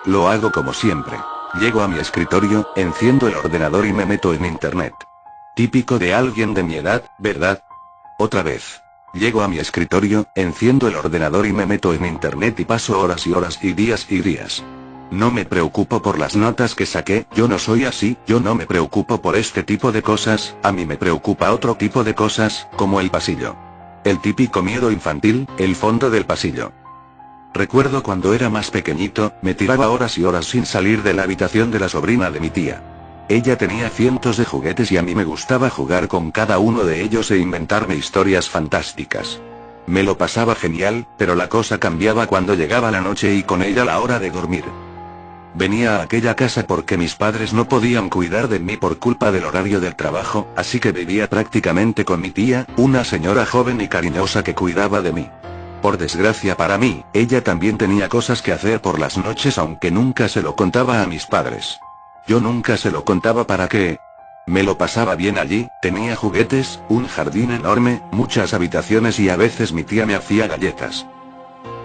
Lo hago como siempre. Llego a mi escritorio, enciendo el ordenador y me meto en internet. Típico de alguien de mi edad, ¿verdad? Otra vez. Llego a mi escritorio, enciendo el ordenador y me meto en internet y paso horas y horas y días y días. No me preocupo por las notas que saqué, yo no soy así, yo no me preocupo por este tipo de cosas, a mí me preocupa otro tipo de cosas, como el pasillo. El típico miedo infantil, el fondo del pasillo. Recuerdo cuando era más pequeñito, me tiraba horas y horas sin salir de la habitación de la sobrina de mi tía. Ella tenía cientos de juguetes y a mí me gustaba jugar con cada uno de ellos e inventarme historias fantásticas. Me lo pasaba genial, pero la cosa cambiaba cuando llegaba la noche y con ella la hora de dormir. Venía a aquella casa porque mis padres no podían cuidar de mí por culpa del horario del trabajo, así que vivía prácticamente con mi tía, una señora joven y cariñosa que cuidaba de mí. Por desgracia para mí, ella también tenía cosas que hacer por las noches aunque nunca se lo contaba a mis padres. Yo nunca se lo contaba para qué. Me lo pasaba bien allí, tenía juguetes, un jardín enorme, muchas habitaciones y a veces mi tía me hacía galletas.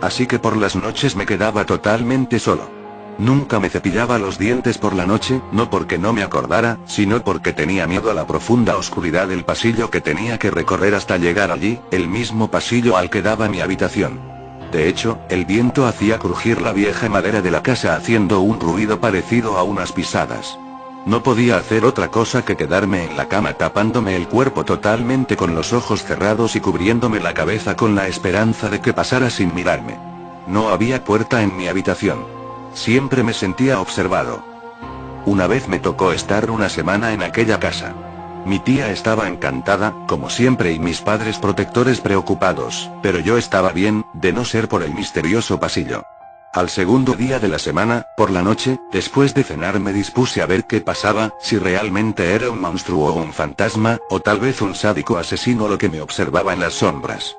Así que por las noches me quedaba totalmente solo. Nunca me cepillaba los dientes por la noche, no porque no me acordara, sino porque tenía miedo a la profunda oscuridad del pasillo que tenía que recorrer hasta llegar allí, el mismo pasillo al que daba mi habitación. De hecho, el viento hacía crujir la vieja madera de la casa haciendo un ruido parecido a unas pisadas. No podía hacer otra cosa que quedarme en la cama tapándome el cuerpo totalmente con los ojos cerrados y cubriéndome la cabeza con la esperanza de que pasara sin mirarme. No había puerta en mi habitación. Siempre me sentía observado. Una vez me tocó estar una semana en aquella casa. Mi tía estaba encantada, como siempre y mis padres protectores preocupados, pero yo estaba bien, de no ser por el misterioso pasillo. Al segundo día de la semana, por la noche, después de cenar me dispuse a ver qué pasaba, si realmente era un monstruo o un fantasma, o tal vez un sádico asesino lo que me observaba en las sombras.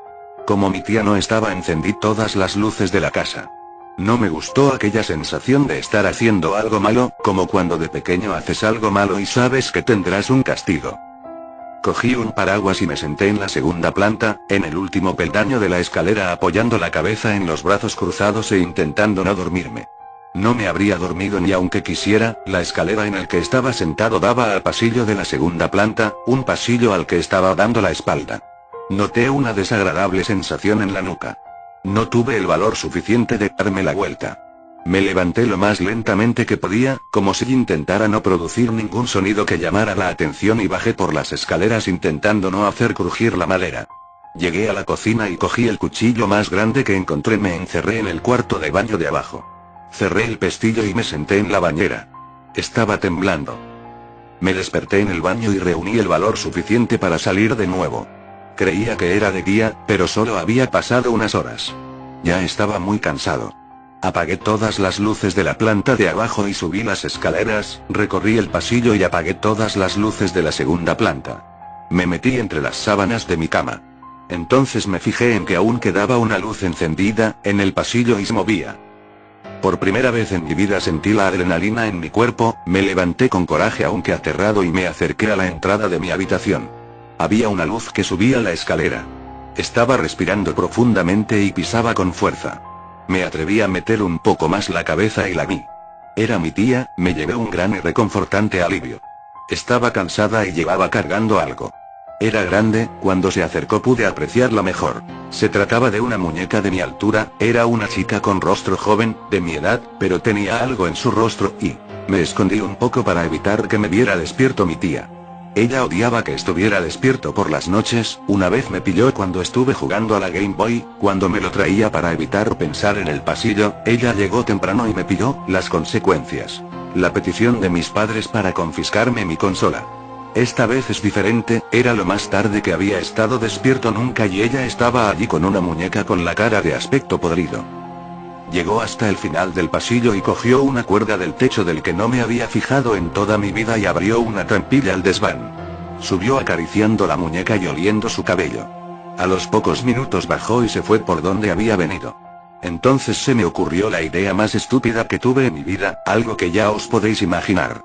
Como mi tía no estaba, encendí todas las luces de la casa. No me gustó aquella sensación de estar haciendo algo malo, como cuando de pequeño haces algo malo y sabes que tendrás un castigo. Cogí un paraguas y me senté en la segunda planta, en el último peldaño de la escalera apoyando la cabeza en los brazos cruzados e intentando no dormirme. No me habría dormido ni aunque quisiera, la escalera en la que estaba sentado daba al pasillo de la segunda planta, un pasillo al que estaba dando la espalda. Noté una desagradable sensación en la nuca. No tuve el valor suficiente de darme la vuelta. Me levanté lo más lentamente que podía, como si intentara no producir ningún sonido que llamara la atención y bajé por las escaleras intentando no hacer crujir la madera. Llegué a la cocina y cogí el cuchillo más grande que encontré. Me encerré en el cuarto de baño de abajo. Cerré el pestillo y me senté en la bañera. Estaba temblando. Me desperté en el baño y reuní el valor suficiente para salir de nuevo. Creía que era de día, pero solo había pasado unas horas. Ya estaba muy cansado. Apagué todas las luces de la planta de abajo y subí las escaleras, recorrí el pasillo y apagué todas las luces de la segunda planta. Me metí entre las sábanas de mi cama. Entonces me fijé en que aún quedaba una luz encendida, en el pasillo y se movía. Por primera vez en mi vida sentí la adrenalina en mi cuerpo, me levanté con coraje aunque aterrado y me acerqué a la entrada de mi habitación. Había una luz que subía la escalera. Estaba respirando profundamente y pisaba con fuerza. Me atreví a meter un poco más la cabeza y la vi. Era mi tía, me llevé un gran y reconfortante alivio. Estaba cansada y llevaba cargando algo. Era grande, cuando se acercó pude apreciarla mejor. Se trataba de una muñeca de mi altura, era una chica con rostro joven, de mi edad, pero tenía algo en su rostro y me escondí un poco para evitar que me viera despierto mi tía. Ella odiaba que estuviera despierto por las noches. Una vez me pilló cuando estuve jugando a la Game Boy, cuando me lo traía para evitar pensar en el pasillo. Ella llegó temprano y me pilló, las consecuencias. La petición de mis padres para confiscarme mi consola. Esta vez es diferente, era lo más tarde que había estado despierto nunca y ella estaba allí con una muñeca con la cara de aspecto podrido. Llegó hasta el final del pasillo y cogió una cuerda del techo del que no me había fijado en toda mi vida y abrió una trampilla al desván. Subió acariciando la muñeca y oliendo su cabello. A los pocos minutos bajó y se fue por donde había venido. Entonces se me ocurrió la idea más estúpida que tuve en mi vida, algo que ya os podéis imaginar.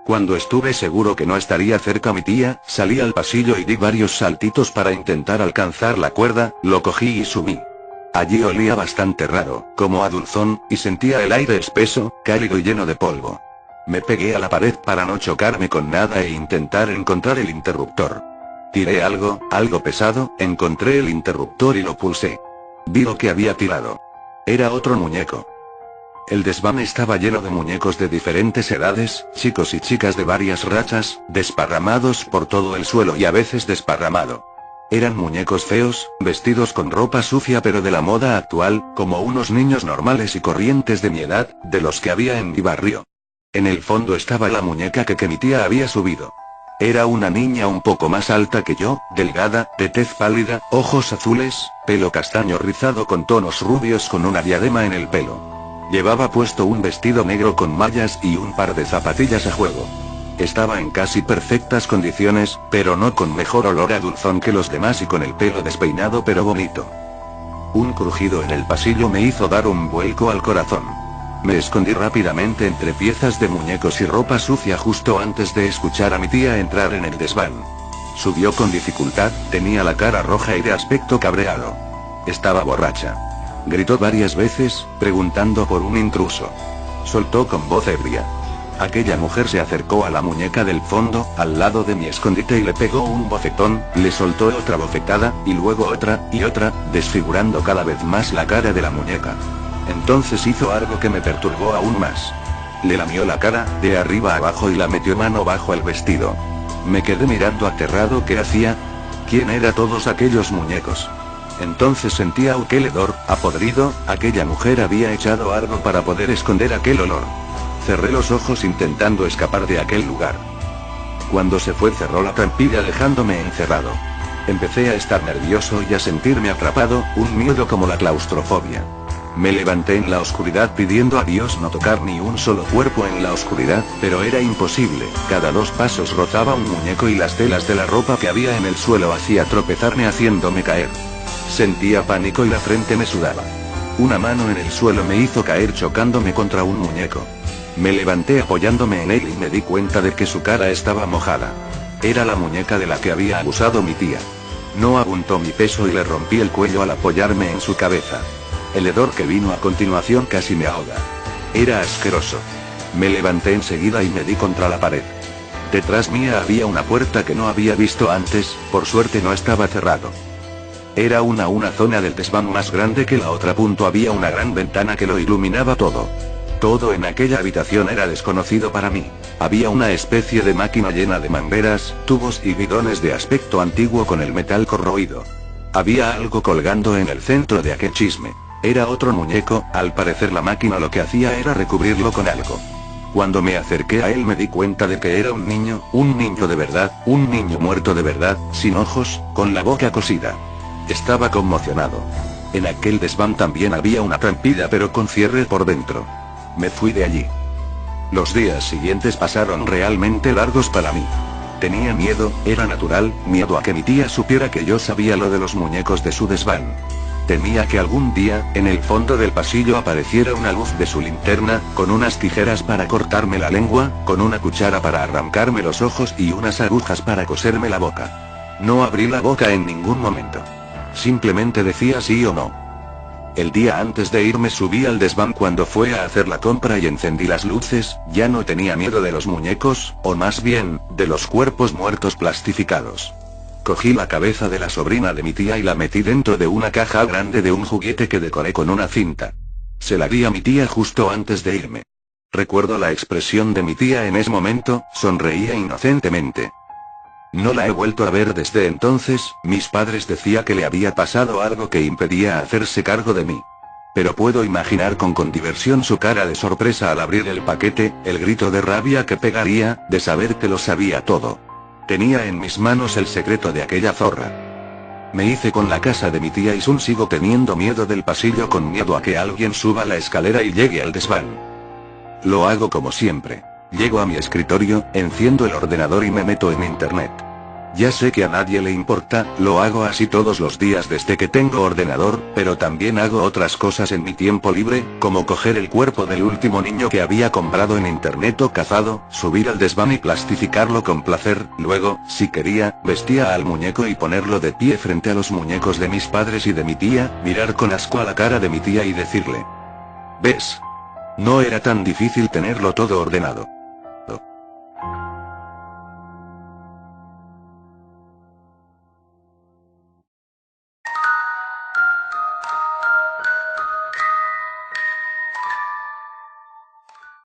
Cuando estuve seguro que no estaría cerca mi tía, salí al pasillo y di varios saltitos para intentar alcanzar la cuerda, lo cogí y subí. Allí olía bastante raro, como a dulzón, y sentía el aire espeso, cálido y lleno de polvo. Me pegué a la pared para no chocarme con nada e intentar encontrar el interruptor. Tiré algo pesado, encontré el interruptor y lo pulsé. Vi lo que había tirado. Era otro muñeco. El desván estaba lleno de muñecos de diferentes edades, chicos y chicas de varias razas, desparramados por todo el suelo y a veces desparramado. Eran muñecos feos, vestidos con ropa sucia pero de la moda actual, como unos niños normales y corrientes de mi edad, de los que había en mi barrio. En el fondo estaba la muñeca que mi tía había subido. Era una niña un poco más alta que yo, delgada, de tez pálida, ojos azules, pelo castaño rizado con tonos rubios con una diadema en el pelo. Llevaba puesto un vestido negro con mallas y un par de zapatillas a juego. Estaba en casi perfectas condiciones, pero no con mejor olor a dulzón que los demás y con el pelo despeinado pero bonito. Un crujido en el pasillo me hizo dar un vuelco al corazón. Me escondí rápidamente entre piezas de muñecos y ropa sucia justo antes de escuchar a mi tía entrar en el desván. Subió con dificultad, tenía la cara roja y de aspecto cabreado. Estaba borracha. Gritó varias veces, preguntando por un intruso. Soltó con voz ebria. Aquella mujer se acercó a la muñeca del fondo, al lado de mi escondite y le pegó un bofetón, le soltó otra bofetada, y luego otra, y otra, desfigurando cada vez más la cara de la muñeca. Entonces hizo algo que me perturbó aún más. Le lamió la cara, de arriba a abajo y la metió mano bajo el vestido. Me quedé mirando aterrado. ¿Qué hacía? ¿Quién eran todos aquellos muñecos? Entonces sentía aquel hedor, a podrido, aquella mujer había echado algo para poder esconder aquel olor. Cerré los ojos intentando escapar de aquel lugar. Cuando se fue cerró la trampilla dejándome encerrado. Empecé a estar nervioso y a sentirme atrapado, un miedo como la claustrofobia. Me levanté en la oscuridad pidiendo a Dios no tocar ni un solo cuerpo en la oscuridad, pero era imposible, cada 2 pasos rozaba un muñeco y las telas de la ropa que había en el suelo hacía tropezarme haciéndome caer. Sentía pánico y la frente me sudaba. Una mano en el suelo me hizo caer chocándome contra un muñeco. Me levanté apoyándome en él y me di cuenta de que su cara estaba mojada. Era la muñeca de la que había abusado mi tía. No aguantó mi peso y le rompí el cuello al apoyarme en su cabeza. El hedor que vino a continuación casi me ahoga. Era asqueroso. Me levanté enseguida y me di contra la pared. Detrás mía había una puerta que no había visto antes, por suerte no estaba cerrado. Era una zona del desván más grande que la otra. Había una gran ventana que lo iluminaba todo. Todo en aquella habitación era desconocido para mí. Había una especie de máquina llena de mangueras, tubos y bidones de aspecto antiguo con el metal corroído. Había algo colgando en el centro de aquel chisme. Era otro muñeco, al parecer la máquina lo que hacía era recubrirlo con algo. Cuando me acerqué a él me di cuenta de que era un niño de verdad, un niño muerto de verdad, sin ojos, con la boca cosida. Estaba conmocionado. En aquel desván también había una trampilla pero con cierre por dentro. Me fui de allí. Los días siguientes pasaron realmente largos para mí. Tenía miedo, era natural, miedo a que mi tía supiera que yo sabía lo de los muñecos de su desván. Temía que algún día, en el fondo del pasillo apareciera una luz de su linterna, con unas tijeras para cortarme la lengua, con una cuchara para arrancarme los ojos y unas agujas para coserme la boca. No abrí la boca en ningún momento. Simplemente decía sí o no. El día antes de irme subí al desván cuando fue a hacer la compra y encendí las luces. Ya no tenía miedo de los muñecos, o más bien, de los cuerpos muertos plastificados. Cogí la cabeza de la sobrina de mi tía y la metí dentro de una caja grande de un juguete que decoré con una cinta. Se la di a mi tía justo antes de irme. Recuerdo la expresión de mi tía en ese momento, sonreía inocentemente. No la he vuelto a ver desde entonces. Mis padres decían que le había pasado algo que impedía hacerse cargo de mí. Pero puedo imaginar con diversión su cara de sorpresa al abrir el paquete, el grito de rabia que pegaría, de saber que lo sabía todo. Tenía en mis manos el secreto de aquella zorra. Me hice con la casa de mi tía y sigo teniendo miedo del pasillo, con miedo a que alguien suba la escalera y llegue al desván. Lo hago como siempre. Llego a mi escritorio, enciendo el ordenador y me meto en internet. Ya sé que a nadie le importa, lo hago así todos los días desde que tengo ordenador, pero también hago otras cosas en mi tiempo libre, como coger el cuerpo del último niño que había comprado en internet o cazado, subir al desván y plastificarlo con placer, luego, si quería, vestía al muñeco y ponerlo de pie frente a los muñecos de mis padres y de mi tía, mirar con asco a la cara de mi tía y decirle: ¿ves? No era tan difícil tenerlo todo ordenado.